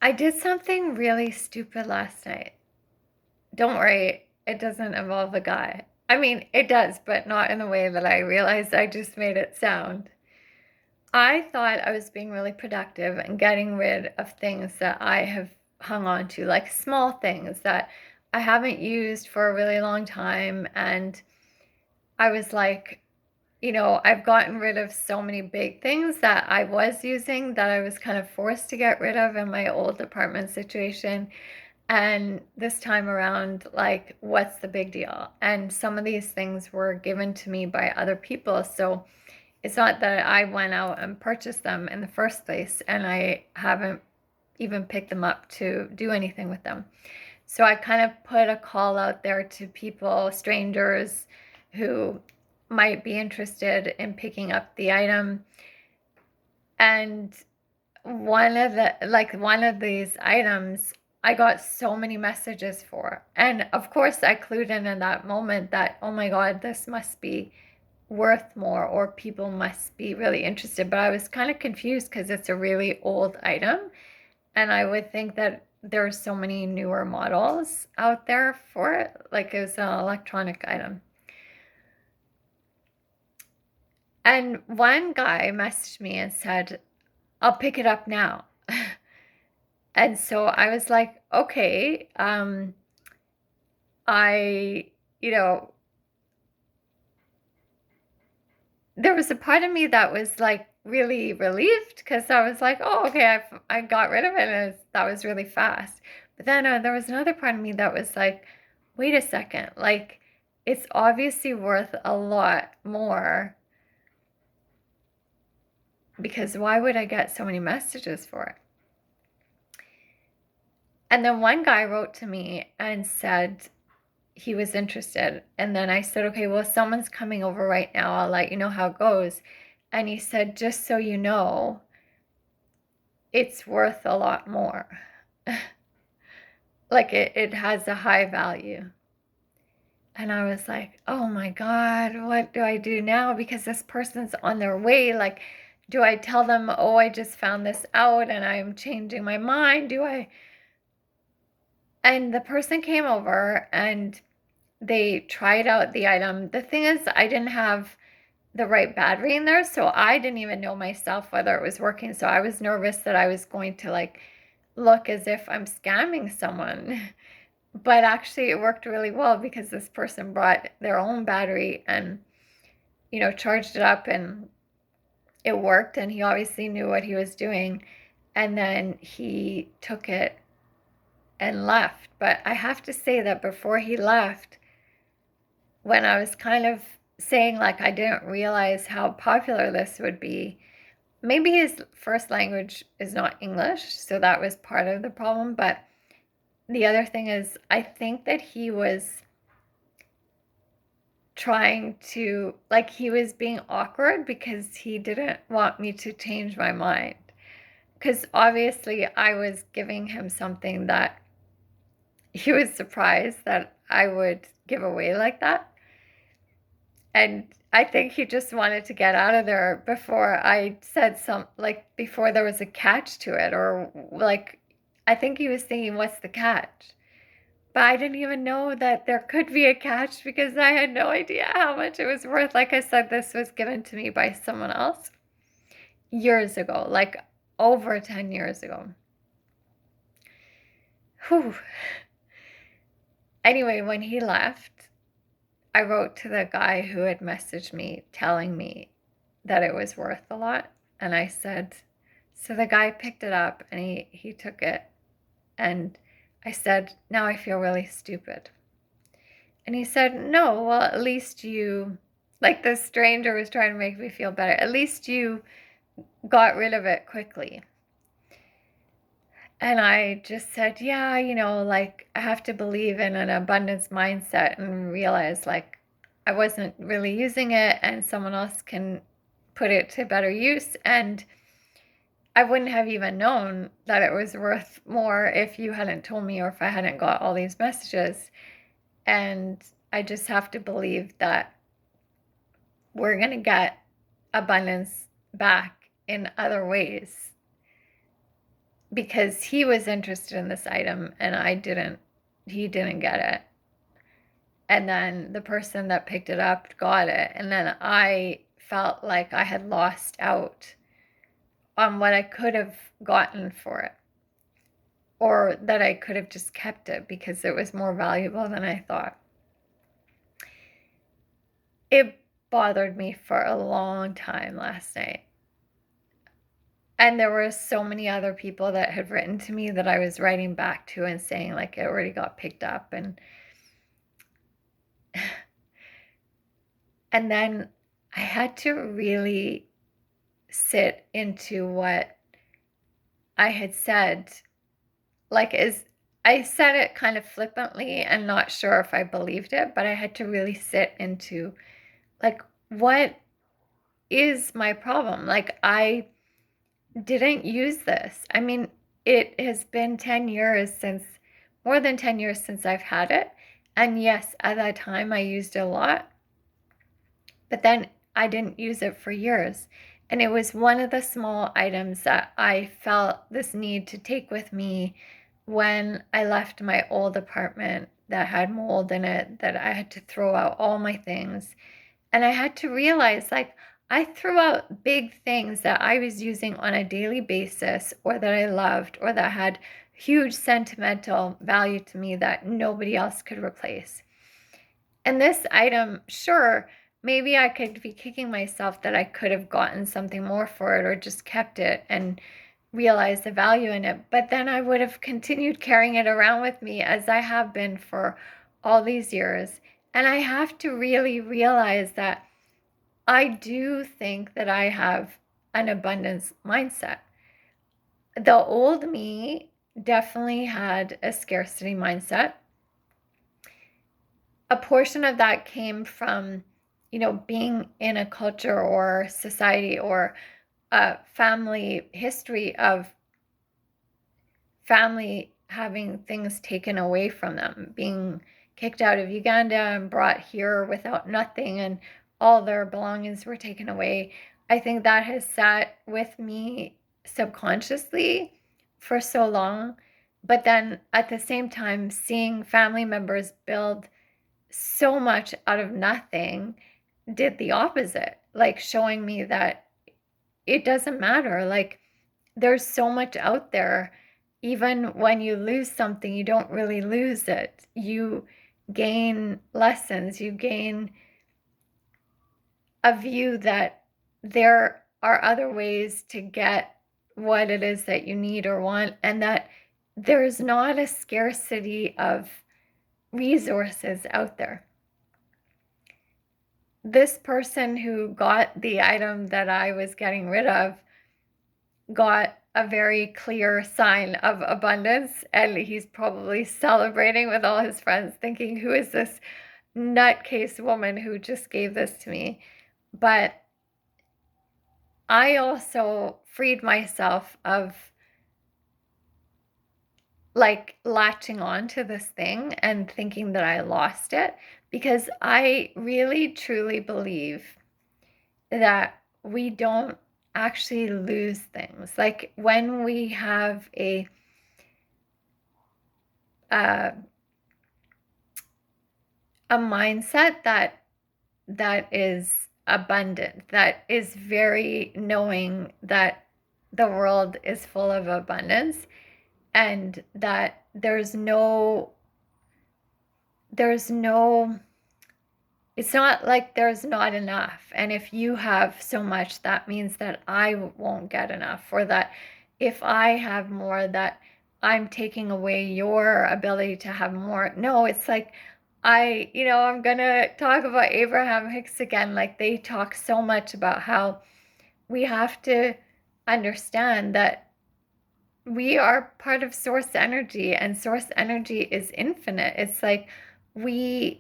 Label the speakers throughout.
Speaker 1: I did something really stupid last night. Don't worry, it doesn't involve a guy. I mean, it does, but not in the way that I realized I just made it sound. I thought I was being really productive and getting rid of things that I have hung on to, like small things that I haven't used for a really long time. And I was like, I've gotten rid of so many big things that I was using that I was kind of forced to get rid of in my old apartment situation. And this time around, like, what's the big deal? And some of these things were given to me by other people. So it's not that I went out and purchased them in the first place, and I haven't even picked them up to do anything with them. So I kind of put a call out there to people, strangers who might be interested in picking up the item. And one of these items I got so many messages for. And of course I clued in that moment that, oh my God, this must be worth more, or people must be really interested. But I was kind of confused because it's a really old item. And I would think that there's so many newer models out there for it. Like, it was an electronic item. And one guy messaged me and said, I'll pick it up now. And so I was like, okay, I, you know, there was a part of me that was like really relieved because I was like, oh, okay, I got rid of it, and that was really fast. But then there was another part of me that was like, wait a second, like, it's obviously worth a lot more, because why would I get so many messages for it? And then one guy wrote to me and said he was interested. And then I said, okay, well, someone's coming over right now. I'll let you know how it goes. And he said, just so you know, it's worth a lot more. Like, it has a high value. And I was like, oh my God, what do I do now? Because this person's on their way. Like, do I tell them, oh, I just found this out and I'm changing my mind? And the person came over and they tried out the item. The thing is, I didn't have the right battery in there, so I didn't even know myself whether it was working. So I was nervous that I was going to like look as if I'm scamming someone. But actually it worked really well because this person brought their own battery and charged it up, and it worked, and he obviously knew what he was doing. And then he took it and left. But I have to say that before he left, when I was kind of saying like I didn't realize how popular this would be, maybe his first language is not English, so that was part of the problem. But the other thing is, I think that he was trying to, like, he was being awkward because he didn't want me to change my mind. Because obviously I was giving him something that he was surprised that I would give away like that. And I think he just wanted to get out of there before I said before there was a catch to it, or like, I think he was thinking, what's the catch? But I didn't even know that there could be a catch because I had no idea how much it was worth. Like I said, this was given to me by someone else years ago, like over 10 years ago. Whew. Anyway, when he left, I wrote to the guy who had messaged me telling me that it was worth a lot. And I said, so the guy picked it up and he took it. And I said, now I feel really stupid. And he said, no, well, at least you, like, the stranger was trying to make me feel better. At least you got rid of it quickly. And I just said, yeah, like, I have to believe in an abundance mindset and realize, like, I wasn't really using it and someone else can put it to better use. And I wouldn't have even known that it was worth more if you hadn't told me, or if I hadn't got all these messages. And I just have to believe that we're going to get abundance back in other ways, because he was interested in this item and he didn't get it. And then the person that picked it up got it. And then I felt like I had lost out on what I could have gotten for it, or that I could have just kept it because it was more valuable than I thought. It bothered me for a long time last night. And there were so many other people that had written to me that I was writing back to and saying like it already got picked up. And then I had to really sit into what I had said. Like, I said it kind of flippantly and not sure if I believed it, but I had to really sit into like, what is my problem? Like, I didn't use this. I mean, it has been 10 years since, more than 10 years since I've had it. And yes, at that time I used it a lot, but then I didn't use it for years. And it was one of the small items that I felt this need to take with me when I left my old apartment that had mold in it, that I had to throw out all my things. And I had to realize, like, I threw out big things that I was using on a daily basis, or that I loved, or that had huge sentimental value to me that nobody else could replace. And this item, sure, maybe I could be kicking myself that I could have gotten something more for it or just kept it and realized the value in it. But then I would have continued carrying it around with me as I have been for all these years. And I have to really realize that I do think that I have an abundance mindset. The old me definitely had a scarcity mindset. A portion of that came from, being in a culture or society or a family history of family having things taken away from them, being kicked out of Uganda and brought here without nothing, and all their belongings were taken away. I think that has sat with me subconsciously for so long. But then at the same time, seeing family members build so much out of nothing did the opposite, like showing me that it doesn't matter. Like, there's so much out there. Even when you lose something, you don't really lose it. You gain lessons, you gain a view that there are other ways to get what it is that you need or want, and that there's not a scarcity of resources out there. This person who got the item that I was getting rid of got a very clear sign of abundance, and he's probably celebrating with all his friends, thinking, who is this nutcase woman who just gave this to me? But I also freed myself of like latching on to this thing and thinking that I lost it, because I really truly believe that we don't actually lose things. Like, when we have uh, a mindset that is abundant, that is very knowing that the world is full of abundance, and that there's no it's not like there's not enough. And if you have so much, that means that I won't get enough, or that if I have more, that I'm taking away your ability to have more. No, it's like, I'm gonna talk about Abraham Hicks again. Like, they talk so much about how we have to understand that we are part of source energy, and source energy is infinite. It's like we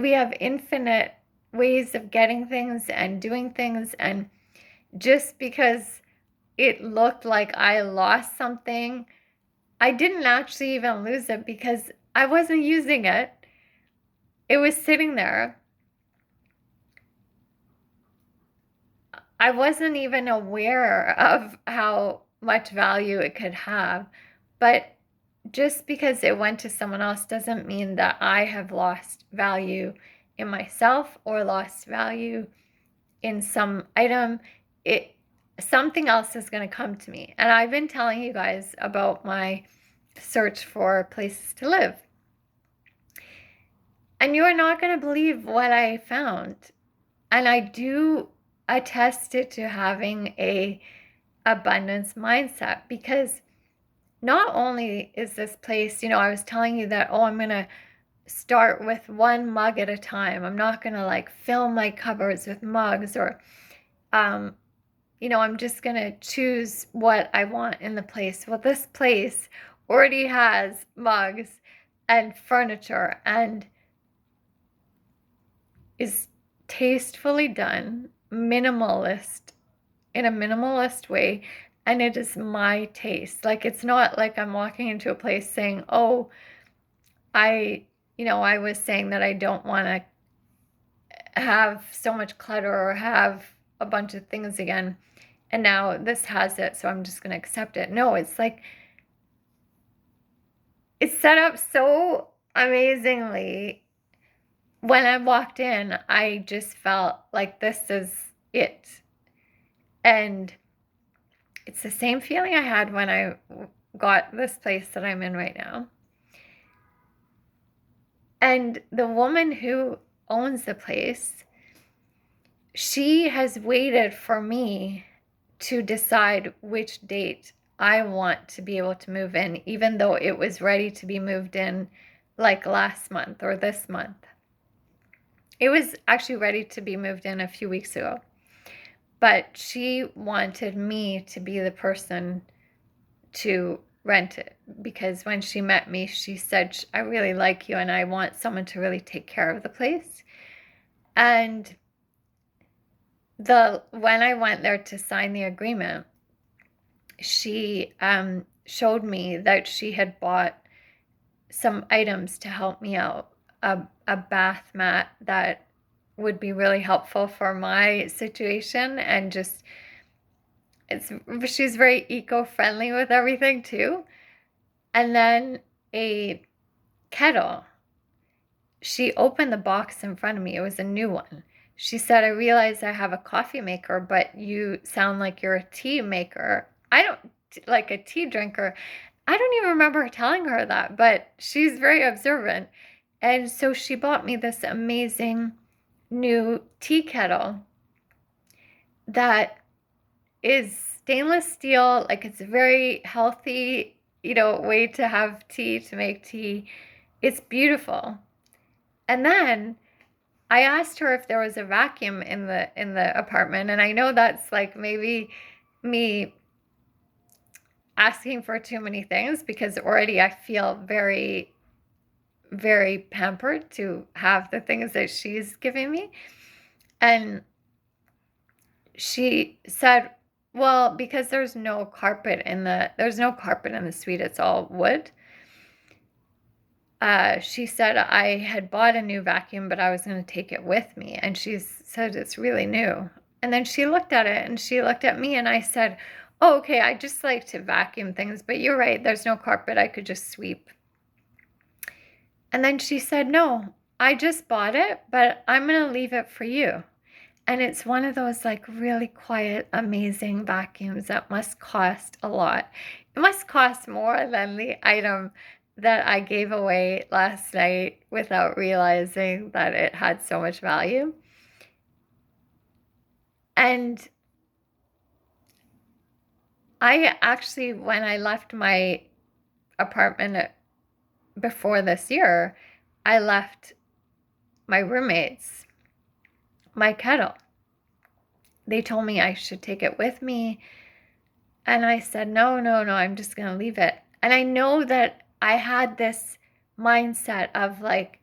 Speaker 1: have infinite ways of getting things and doing things, and just because it looked like I lost something, I didn't actually even lose it, because I wasn't using it. It was sitting there. I wasn't even aware of how much value it could have. But just because it went to someone else doesn't mean that I have lost value in myself or lost value in some item. Something else is going to come to me. And I've been telling you guys about my search for places to live. And you are not going to believe what I found. And I do attest it to having a abundance mindset, because not only is this place, I was telling you that, I'm going to start with one mug at a time. I'm not going to like fill my cupboards with mugs, or, I'm just going to choose what I want in the place. Well, this place already has mugs and furniture and is tastefully done, minimalist, in a minimalist way, and it is my taste. Like, it's not like I'm walking into a place saying, I was saying that I don't want to have so much clutter or have a bunch of things again, and now this has it, so I'm just going to accept it. No, it's like, it's set up so amazingly. When I walked in, I just felt like this is it. And it's the same feeling I had when I got this place that I'm in right now. And the woman who owns the place, she has waited for me to decide which date I want to be able to move in, even though it was ready to be moved in like last month or this month. It was actually ready to be moved in a few weeks ago. But she wanted me to be the person to rent it, because when she met me, she said, I really like you and I want someone to really take care of the place. And when I went there to sign the agreement, she showed me that she had bought some items to help me out. A bath mat that would be really helpful for my situation, and just she's very eco-friendly with everything too. And then a kettle. She opened the box in front of me. It was a new one. She said, I realize I have a coffee maker, but you sound like you're a tea maker. I don't like a tea drinker. I don't even remember telling her that, but she's very observant. And so she bought me this amazing new tea kettle that is stainless steel. Like, it's a very healthy, way to have tea, to make tea. It's beautiful. And then I asked her if there was a vacuum in the apartment, and I know that's like maybe me asking for too many things, because already I feel very, very pampered to have the things that she's giving me. And she said, well, because there's no carpet in the suite, it's all wood. She said I had bought a new vacuum, but I was going to take it with me. And she said it's really new. And then she looked at it and she looked at me, and I said, oh, okay, I just like to vacuum things, but you're right, there's no carpet, I could just sweep. And then she said, no, I just bought it, but I'm going to leave it for you. And it's one of those like really quiet, amazing vacuums that must cost a lot. It must cost more than the item that I gave away last night without realizing that it had so much value. And I actually, when I left my apartment before this year, I left my roommates my kettle. They told me I should take it with me. And I said, no, I'm just going to leave it. And I know that I had this mindset of like,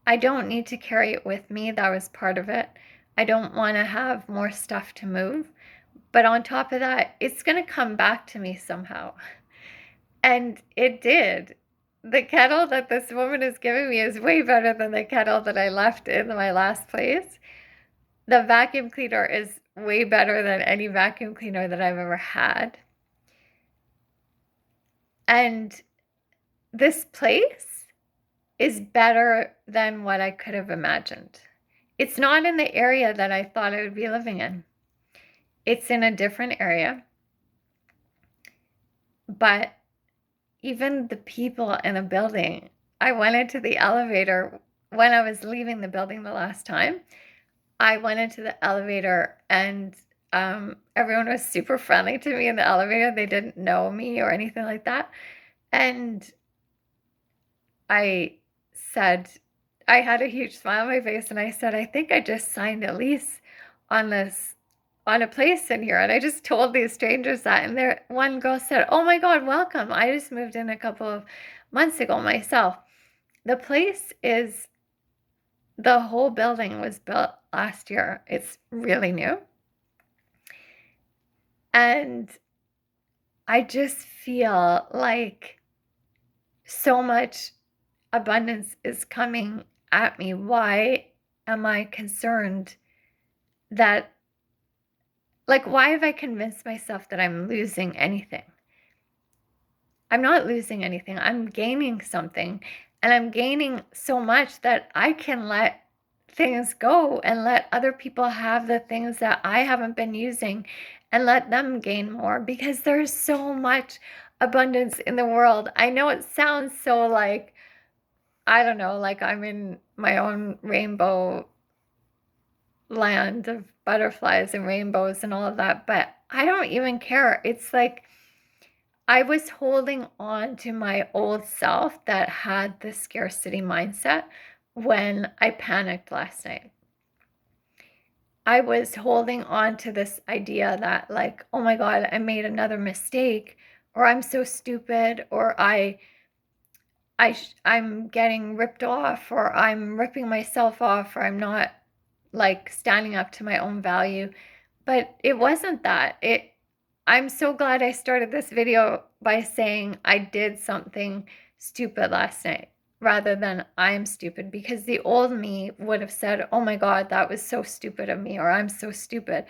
Speaker 1: I don't need to carry it with me. That was part of it. I don't want to have more stuff to move. But on top of that, it's going to come back to me somehow. And it did. The kettle that this woman is giving me is way better than the kettle that I left in my last place. The vacuum cleaner is way better than any vacuum cleaner that I've ever had. And this place is better than what I could have imagined. It's not in the area that I thought I would be living in. It's in a different area. But even the people in a building, I went into the elevator when I was leaving the building the last time. I went into the elevator and everyone was super friendly to me in the elevator. They didn't know me or anything like that. And I said, I had a huge smile on my face and I said, I think I just signed a lease on a place in here. And I just told these strangers that. And there, one girl said, oh my God, welcome. I just moved in a couple of months ago myself. The place is, the whole building was built last year. It's really new. And I just feel like so much abundance is coming at me. Why am I concerned that, like, why have I convinced myself that I'm losing anything? I'm not losing anything. I'm gaining something. And I'm gaining so much that I can let things go and let other people have the things that I haven't been using and let them gain more, because there's so much abundance in the world. I know it sounds so like, I don't know, like I'm in my own rainbow land of butterflies and rainbows and all of that, but I don't even care. It's like I was holding on to my old self that had the scarcity mindset when I panicked last night. I was holding on to this idea that, like, oh my God, I made another mistake, or I'm so stupid, or I'm getting ripped off, or I'm ripping myself off, or I'm not like standing up to my own value. But it wasn't that. I'm so glad I started this video by saying I did something stupid last night rather than I'm stupid, because the old me would have said, oh my God, that was so stupid of me, or I'm so stupid.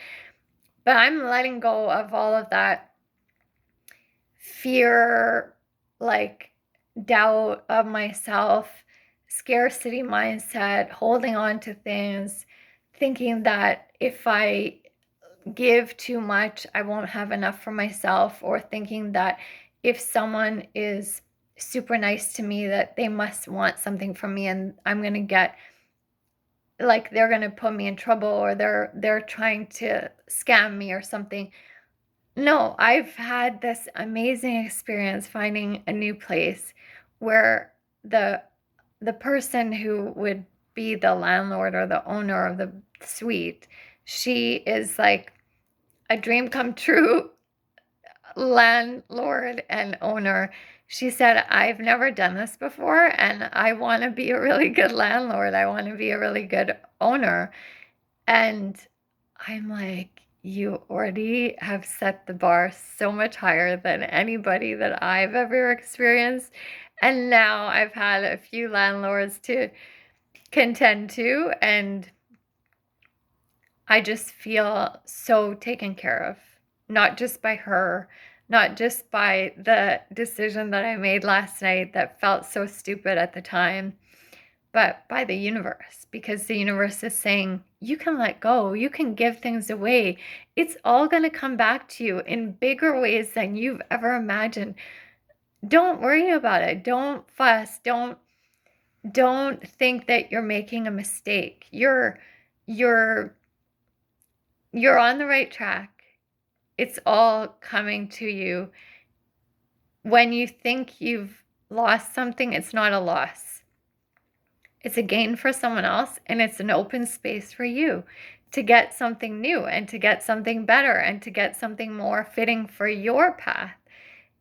Speaker 1: But I'm letting go of all of that fear, like doubt of myself, scarcity mindset, holding on to things, thinking that if I give too much, I won't have enough for myself, or thinking that if someone is super nice to me that they must want something from me and I'm going to get, like, they're going to put me in trouble, or they're trying to scam me or something. No, I've had this amazing experience finding a new place where the person who would be the landlord or the owner of the suite, she is like a dream come true landlord and owner. She said, I've never done this before, and I want to be a really good landlord. I want to be a really good owner. And I'm like, you already have set the bar so much higher than anybody that I've ever experienced. And now I've had a few landlords to contend to, and I just feel so taken care of, not just by her, not just by the decision that I made last night that felt so stupid at the time, but by the universe, because the universe is saying, you can let go, you can give things away. It's all going to come back to you in bigger ways than you've ever imagined. Don't worry about it. Don't fuss. Don't think that you're making a mistake. You're on the right track. It's all coming to you. When you think you've lost something, it's not a loss. It's a gain for someone else, and it's an open space for you to get something new and to get something better and to get something more fitting for your path.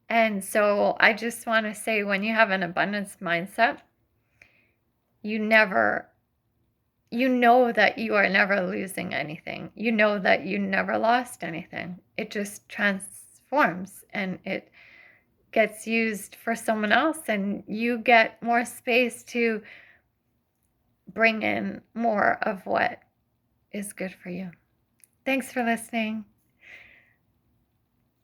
Speaker 1: And so I just want to say, when you have an abundance mindset, you know that you are never losing anything. You know that you never lost anything. It just transforms and it gets used for someone else, and you get more space to bring in more of what is good for you. Thanks for listening.